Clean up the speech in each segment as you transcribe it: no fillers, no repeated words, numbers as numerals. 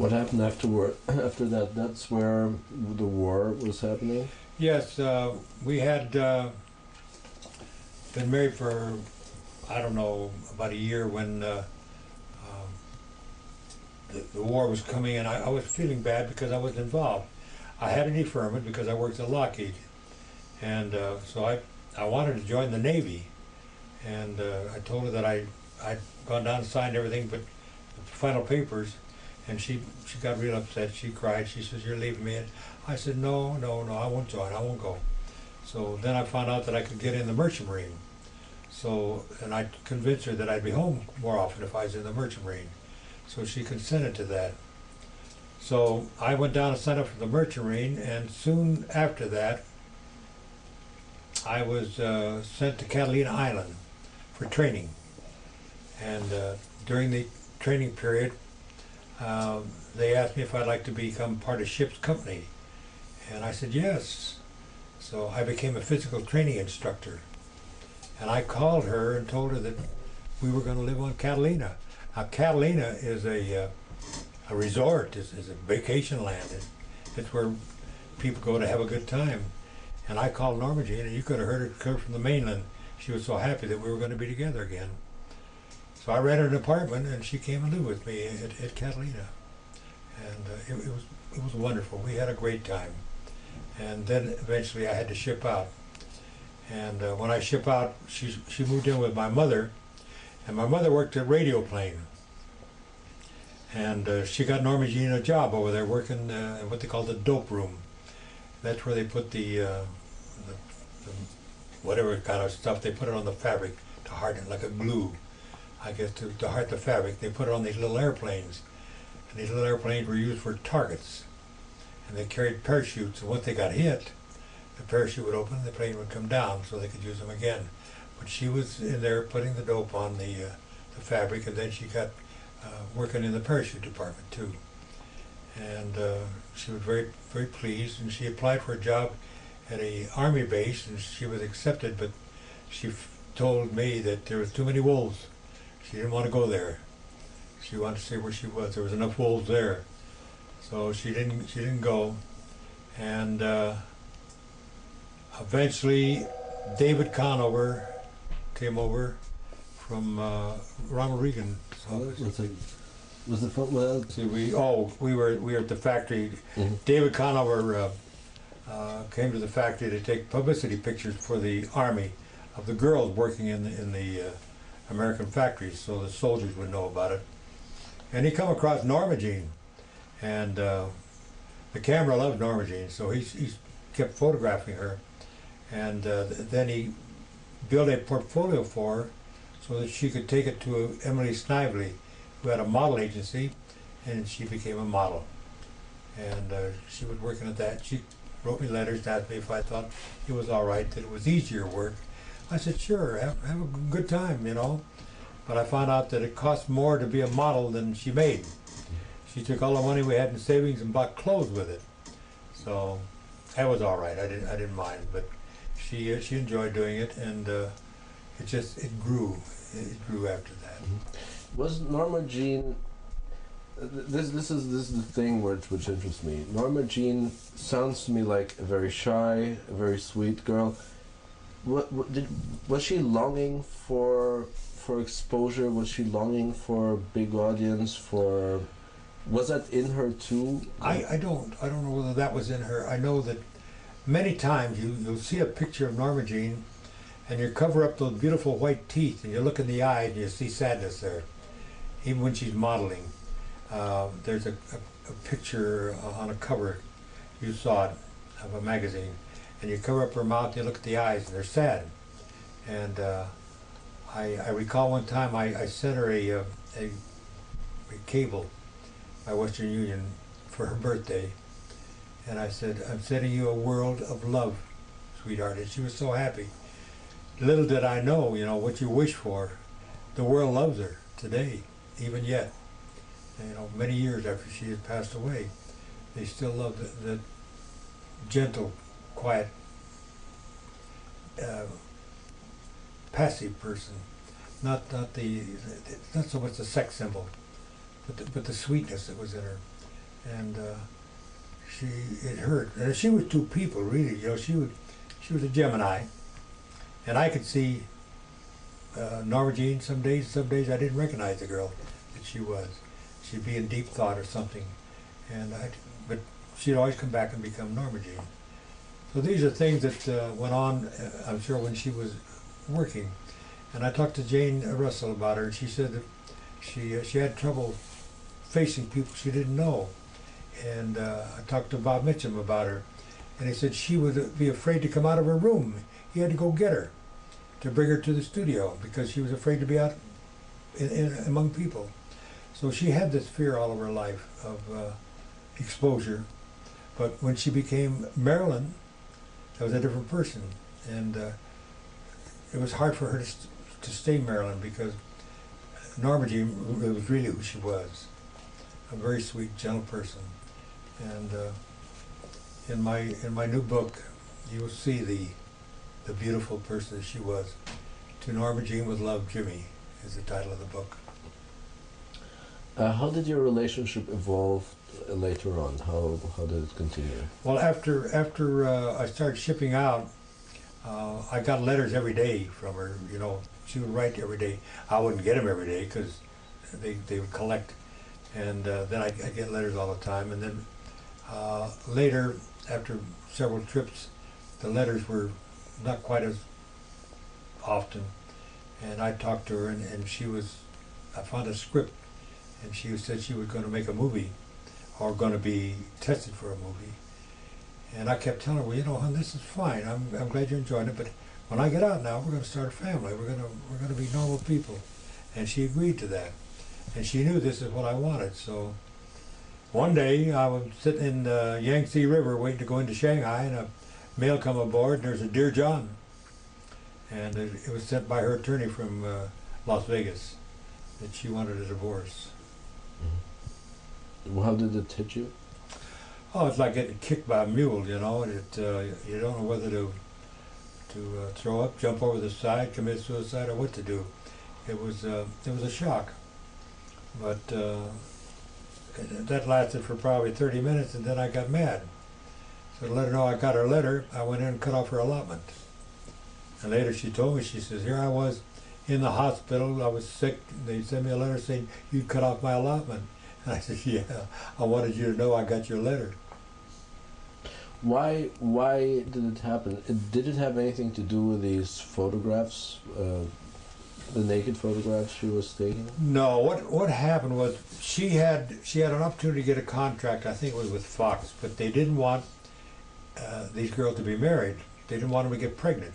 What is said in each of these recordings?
What happened afterward? After that, that's where the war was happening. Yes, we had been married for, I don't know, about a year when the war was coming, and I was feeling bad because I was involved. I had a deferment because I worked at Lockheed, and so I wanted to join the Navy, and I told her that I'd gone down and signed everything but the final papers, and she got real upset. She cried. She says, "You're leaving me." And I said, no, I won't join. I won't go. So then I found out that I could get in the Merchant Marine. So, and I convinced her that I'd be home more often if I was in the Merchant Marine. So she consented to that. So I went down and signed up for the Merchant Marine, and soon after that, I was sent to Catalina Island for training. And during the training period, they asked me if I'd like to become part of ship's company. And I said yes. So I became a physical training instructor. And I called her and told her that we were going to live on Catalina. Now Catalina is a resort, is a vacation land. It's where people go to have a good time. And I called Norma Jean, and you could have heard her come from the mainland. She was so happy that we were going to be together again. So I rented an apartment, and she came and lived with me at Catalina. And it was wonderful. We had a great time. And then eventually I had to ship out. And when I ship out, she moved in with my mother, and my mother worked at Radio Plane. And she got Norma Jean a job over there working in what they call the dope room. That's where they put the whatever kind of stuff, they put it on the fabric to harden it, like a glue, I guess, to harden the fabric. They put it on these little airplanes. And these little airplanes were used for targets. And they carried parachutes, and once they got hit, the parachute would open and the plane would come down so they could use them again. But she was in there putting the dope on the fabric, and then she got working in the parachute department too. And she was very, very pleased, and she applied for a job at a Army base, and she was accepted, but she told me that there was too many wolves. She didn't want to go there. She wanted to stay where she was. There was enough wolves there. So she didn't go. And eventually David Conover came over from Ronald Reagan. So Was the front well? see, we were at the factory. Mm-hmm. David Conover came to the factory to take publicity pictures for the Army of the girls working in the American factories, so the soldiers would know about it. And he come across Norma Jean, and the camera loved Norma Jean, so he kept photographing her. And then he built a portfolio for her so that she could take it to Emily Snively, who had a model agency, and she became a model. And she was working at that. She wrote me letters to ask me if I thought it was all right, that it was easier work. I said, sure, have a good time, you know. But I found out that it cost more to be a model than she made. She took all the money we had in savings and bought clothes with it. So that was all right. I didn't mind. But she enjoyed doing it, and it grew. It grew after that. Mm-hmm. Was Norma Jean? This is the thing which interests me. Norma Jean sounds to me like a very shy, a very sweet girl. Was she longing for exposure? Was she longing for big audience? Was that in her too? I don't know whether that was in her. I know that many times you'll see a picture of Norma Jean, and you cover up those beautiful white teeth, and you look in the eye and you see sadness there, even when she's modeling. There's a picture on a cover, you saw it, of a magazine, and you cover up her mouth and you look at the eyes and they're sad. And I recall one time I sent her a cable by Western Union for her birthday, and I said, I'm sending you a world of love, sweetheart. And she was so happy. Little did I know, you know, what you wish for. The world loves her today, even yet. You know, many years after she had passed away, they still love the gentle, quiet, passive person. Not so much the sex symbol, but the sweetness that was in her. and it hurt. And she was two people, really. You know, she was a Gemini, and I could see Norma Jean some days I didn't recognize the girl that she was. She'd be in deep thought or something, but she'd always come back and become Norma Jean. So these are things that went on, I'm sure, when she was working. And I talked to Jane Russell about her, and she said that she had trouble facing people she didn't know. And I talked to Bob Mitchum about her, and he said she would be afraid to come out of her room. He had to go get her to bring her to the studio because she was afraid to be out among people. So she had this fear all of her life of exposure. But when she became Marilyn, that was a different person. And it was hard for her to stay Marilyn because Norma Jean was really who she was. A very sweet, gentle person. And in my new book, you will see the beautiful person that she was. To Norma Jean with Love, Jimmy is the title of the book. How did your relationship evolve later on? How did it continue? Well, after I started shipping out, I got letters every day from her. You know, she would write every day. I wouldn't get them every day because they would collect, and then I get letters all the time. And then later, after several trips, the letters were not quite as often, and I talked to her, and I found a script, and she said she was going to make a movie, or going to be tested for a movie. And I kept telling her, well, you know, hon, this is fine. I'm glad you're enjoying it, but when I get out now, we're going to start a family. We're going to be normal people. And she agreed to that. And she knew this is what I wanted. So one day I was sitting in the Yangtze River waiting to go into Shanghai, and a mail come aboard, and there's a Dear John. And it was sent by her attorney from Las Vegas that she wanted a divorce. Well, how did it hit you? Oh, it's like getting kicked by a mule, you know. And you don't know whether to throw up, jump over the side, commit suicide, or what to do. It was a shock. But that lasted for probably 30 minutes, and then I got mad. So to let her know I got her letter, I went in and cut off her allotment. And later she told me, she says, here I was in the hospital, I was sick, they sent me a letter saying, you cut off my allotment. And I said, yeah, I wanted you to know I got your letter. Why did it happen? Did it have anything to do with these photographs, the naked photographs she was taking? No, what happened was she had an opportunity to get a contract, I think it was with Fox, but they didn't want these girls to be married. They didn't want them to get pregnant.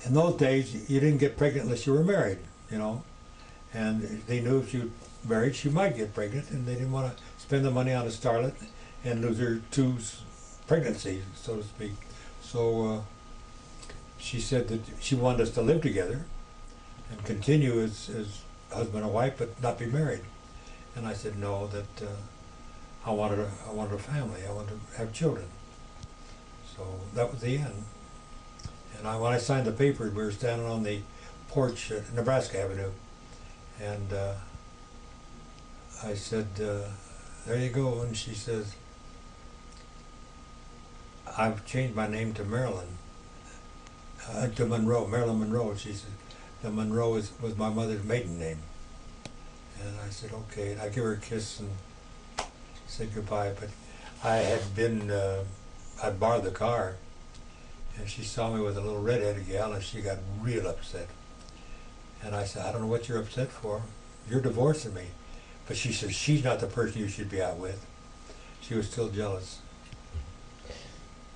In those days, you didn't get pregnant unless you were married, you know. And they knew if you married, she might get pregnant, and they didn't want to spend the money on a starlet and lose her two pregnancies, so to speak. So she said that she wanted us to live together and continue as husband and wife, but not be married. And I said no, that I wanted a family. I wanted to have children. So that was the end. And when I signed the paper, we were standing on the porch at Nebraska Avenue, and I said, there you go. And she says, I've changed my name to Marilyn, to Monroe, Marilyn Monroe. She said, the Monroe was my mother's maiden name. And I said, okay. And I give her a kiss and said goodbye. But I had been, I'd borrowed the car, and she saw me with a little red-headed gal, and she got real upset. And I said, I don't know what you're upset for. You're divorcing me. But she said, she's not the person you should be out with. She was still jealous.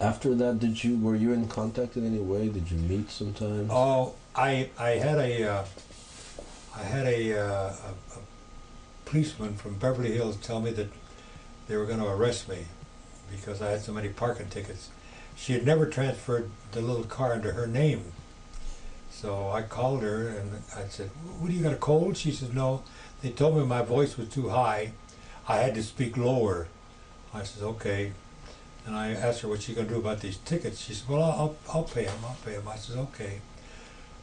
After that, were you in contact in any way? Did you meet sometimes? Oh, I had a policeman from Beverly Hills tell me that they were going to arrest me because I had so many parking tickets. She had never transferred the little car into her name. So I called her and I said, what, do you got a cold? She said, no. They told me my voice was too high. I had to speak lower. I said, okay. And I asked her what she going to do about these tickets. She said, well, I'll pay them. I'll pay them. I said, okay.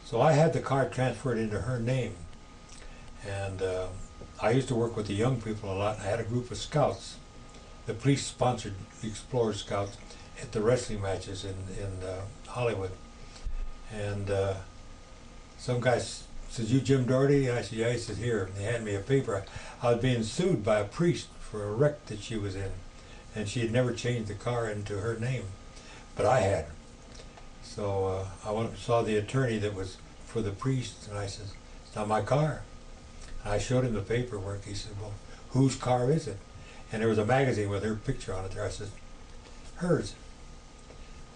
So I had the car transferred into her name. And I used to work with the young people a lot. I had a group of scouts the police sponsored the Explorer Scouts at the wrestling matches in Hollywood. And some guy says, "You Jim Dougherty?" And I said, "Yeah." He says, "Here." And they handed me a paper. I was being sued by a priest for a wreck that she was in. And she had never changed the car into her name. But I had. So I went and saw the attorney that was for the priest. And I said, "It's not my car." And I showed him the paperwork. He said, "Well, whose car is it?" And there was a magazine with her picture on it there. I said, "Hers."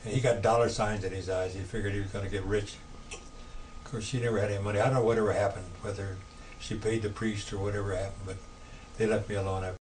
And he got dollar signs in his eyes. He figured he was going to get rich. Of course, she never had any money. I don't know whatever happened, whether she paid the priest or whatever happened, but they left me alone after